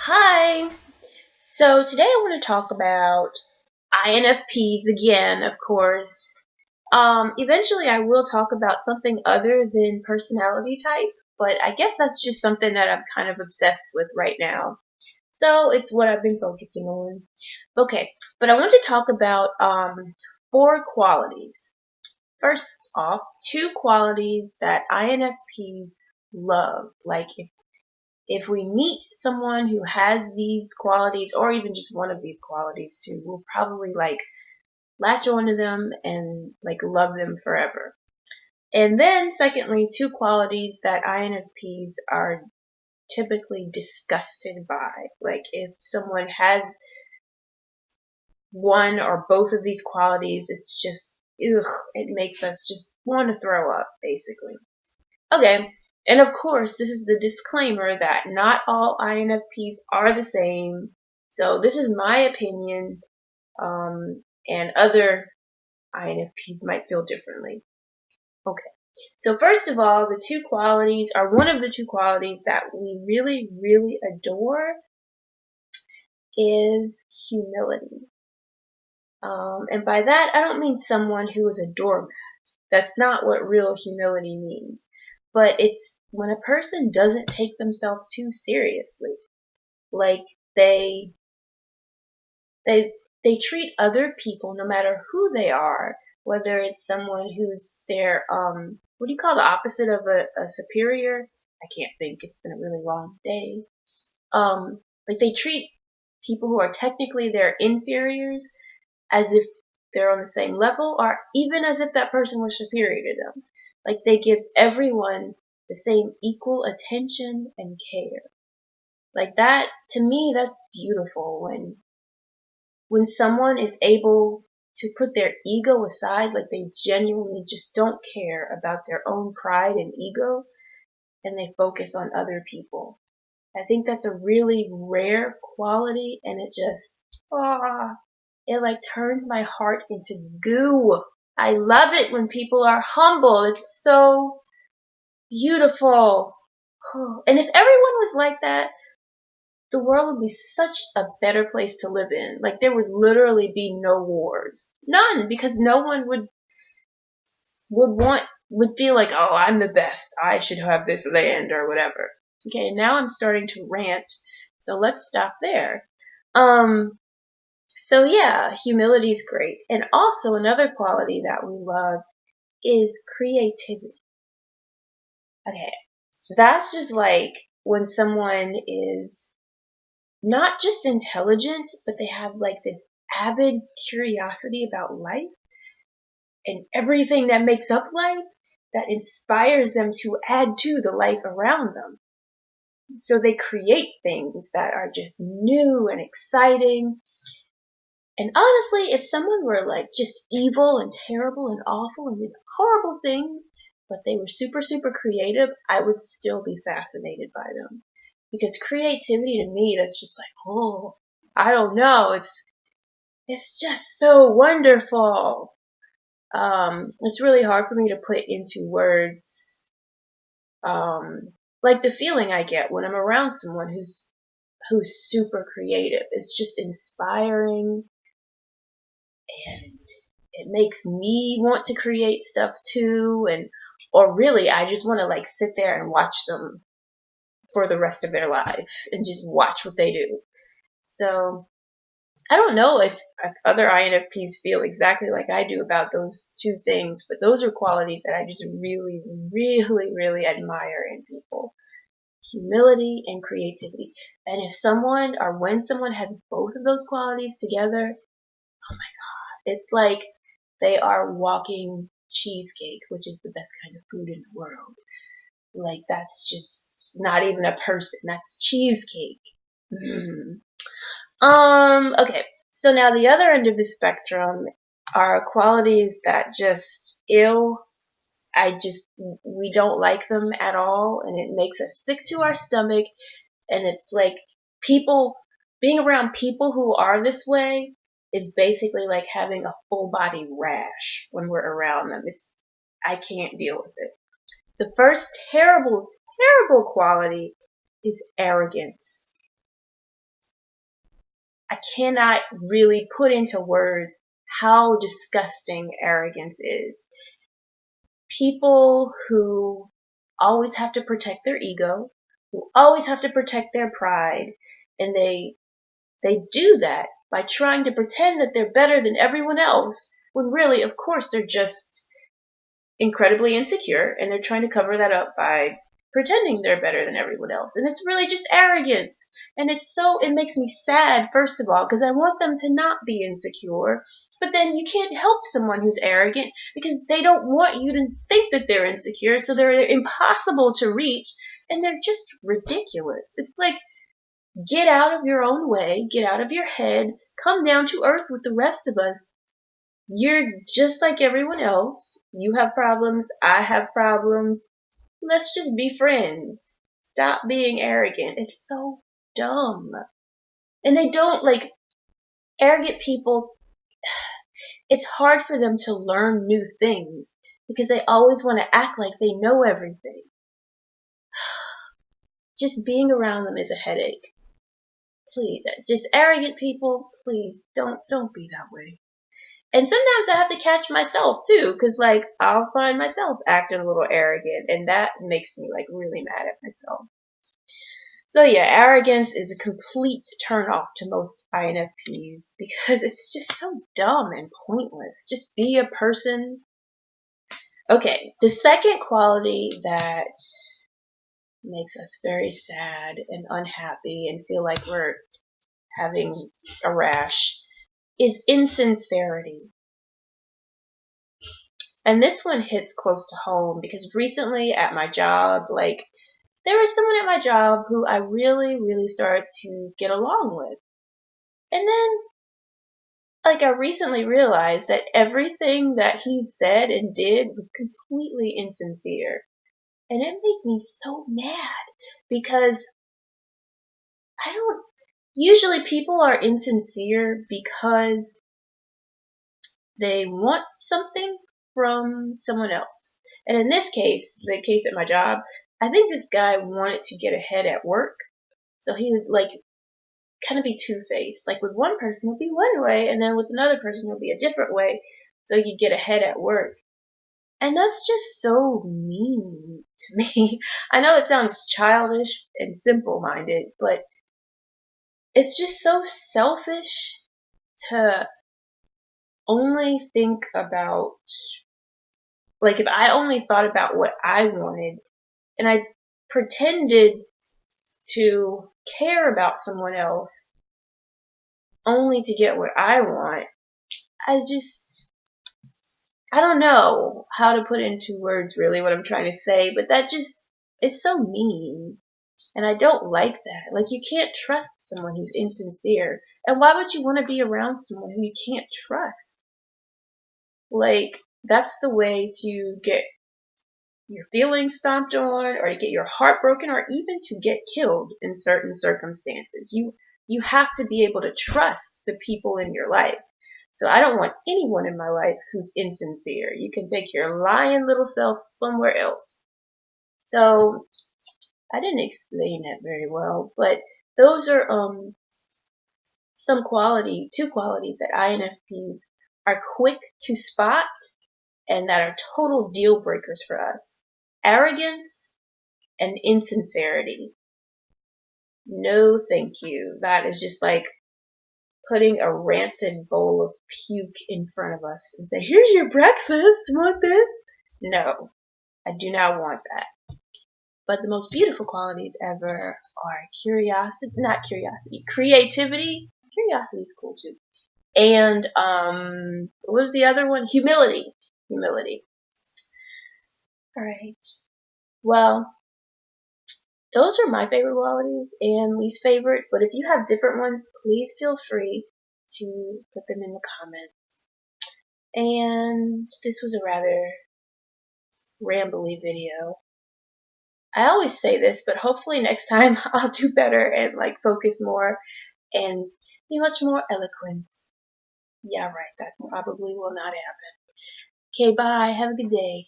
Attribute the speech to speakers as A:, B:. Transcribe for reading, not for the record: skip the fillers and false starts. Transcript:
A: Hi. So today I want to talk about INFPs again, of course. Eventually I will talk about something other than personality type, but I guess that's just something that I'm kind of obsessed with right now. So it's what I've been focusing on. Okay, but I want to talk about four qualities. First off, two qualities that INFPs love. Like if we meet someone who has these qualities, or even just one of these qualities too, we'll probably like latch onto them and like love them forever. And then secondly, two qualities that INFPs are typically disgusted by. Like if someone has one or both of these qualities, it's just, ugh, it makes us just want to throw up, basically. Okay, and of course, this is the disclaimer that not all INFPs are the same. So this is my opinion, and other INFPs might feel differently. Okay, so first of all, the two qualities are one of the two qualities that we really, really adore is humility. And by that, I don't mean someone who is a doormat. That's not what real humility means. But it's when a person doesn't take themselves too seriously. Like they they they treat other people, no matter who they are, whether it's someone who's their what do you call the opposite of a superior? I can't think. It's been a really long day. Like they treat people who are technically their inferiors as if they're on the same level, or even as if that person was superior to them. Like they give everyone the same equal attention and care. Like that, to me, that's beautiful when someone is able to put their ego aside, like they genuinely just don't care about their own pride and ego, and they focus on other people. I think that's a really rare quality, and it just, it like turns my heart into goo. I love it when people are humble. It's so beautiful. And if everyone was like that, the world would be such a better place to live in. Like there would literally be no wars. None, because no one would feel like, oh, I'm the best. I should have this land or whatever. Okay, now I'm starting to rant. So let's stop there. Um so yeah, humility is great. And also another quality that we love is creativity. Okay. So that's just like when someone is not just intelligent, but they have like this avid curiosity about life and everything that makes up life that inspires them to add to the life around them. So they create things that are just new and exciting. And honestly, if someone were like just evil and terrible and awful and did horrible things, but they were super, super creative, I would still be fascinated by them. Because creativity to me, that's just like, oh, I don't know. It's just so wonderful. It's really hard for me to put into words, like the feeling I get when I'm around someone who's super creative. It's just inspiring, and it makes me want to create stuff too, and or really I just want to like sit there and watch them for the rest of their life and just watch what they do. So I don't know if other INFPs feel exactly like I do about those two things, but those are qualities that I just really, really, really admire in people. Humility and creativity. And if someone or when someone has both of those qualities together, oh my God, it's like they are walking cheesecake, which is the best kind of food in the world. Like that's just not even a person. That's cheesecake. Mm. Okay. So now the other end of the spectrum are qualities that just ill. We don't like them at all, and it makes us sick to our stomach. And it's like people, being around people who are this way is basically like having a full body rash when we're around them. I can't deal with it. The first terrible, terrible quality is arrogance. I cannot really put into words how disgusting arrogance is. People who always have to protect their ego, who always have to protect their pride, and they do that by trying to pretend that they're better than everyone else, when really, of course, they're just incredibly insecure, and they're trying to cover that up by pretending they're better than everyone else. And it's really just arrogance. And it makes me sad, first of all, because I want them to not be insecure. But then you can't help someone who's arrogant because they don't want you to think that they're insecure, so they're impossible to reach, and they're just ridiculous. It's like, get out of your own way, get out of your head, come down to earth with the rest of us. You're just like everyone else. You have problems, I have problems. Let's just be friends. Stop being arrogant. It's so dumb. And they don't, like, arrogant people, it's hard for them to learn new things because they always want to act like they know everything. Just being around them is a headache. Please, just arrogant people, please don't be that way. And sometimes I have to catch myself too, because like I'll find myself acting a little arrogant, and that makes me like really mad at myself. So yeah, arrogance is a complete turn off to most INFPs because it's just so dumb and pointless. Just be a person. Okay, the second quality that makes us very sad and unhappy and feel like we're having a rash is insincerity. And this one hits close to home because recently at my job, like, there was someone at my job who I really, really started to get along with. And then, like, I recently realized that everything that he said and did was completely insincere. And it made me so mad because usually people are insincere because they want something from someone else. And in this case, the case at my job, I think this guy wanted to get ahead at work. So he would like kind of be two-faced. Like with one person he'll be one way, and then with another person he'll be a different way. So you get ahead at work. And that's just so mean to me. I know it sounds childish and simple-minded, but it's just so selfish to only think about, like, if I only thought about what I wanted and I pretended to care about someone else only to get what I want, I don't know how to put into words really what I'm trying to say, but it's so mean. And I don't like that. Like, you can't trust someone who's insincere. And why would you want to be around someone who you can't trust? Like, that's the way to get your feelings stomped on, or to get your heart broken, or even to get killed in certain circumstances. You have to be able to trust the people in your life. So I don't want anyone in my life who's insincere. You can take your lying little self somewhere else. So I didn't explain that very well, but those are two qualities that INFPs are quick to spot and that are total deal breakers for us. Arrogance and insincerity. No, thank you. That is just like putting a rancid bowl of puke in front of us and say, here's your breakfast, want this? No, I do not want that. But the most beautiful qualities ever are creativity. Curiosity is cool too. And, what was the other one? Humility. Alright. Well, those are my favorite qualities and least favorite, but if you have different ones, please feel free to put them in the comments. And this was a rather rambly video. I always say this, but hopefully next time I'll do better and like focus more and be much more eloquent. Yeah, right, that probably will not happen. Okay, bye, have a good day.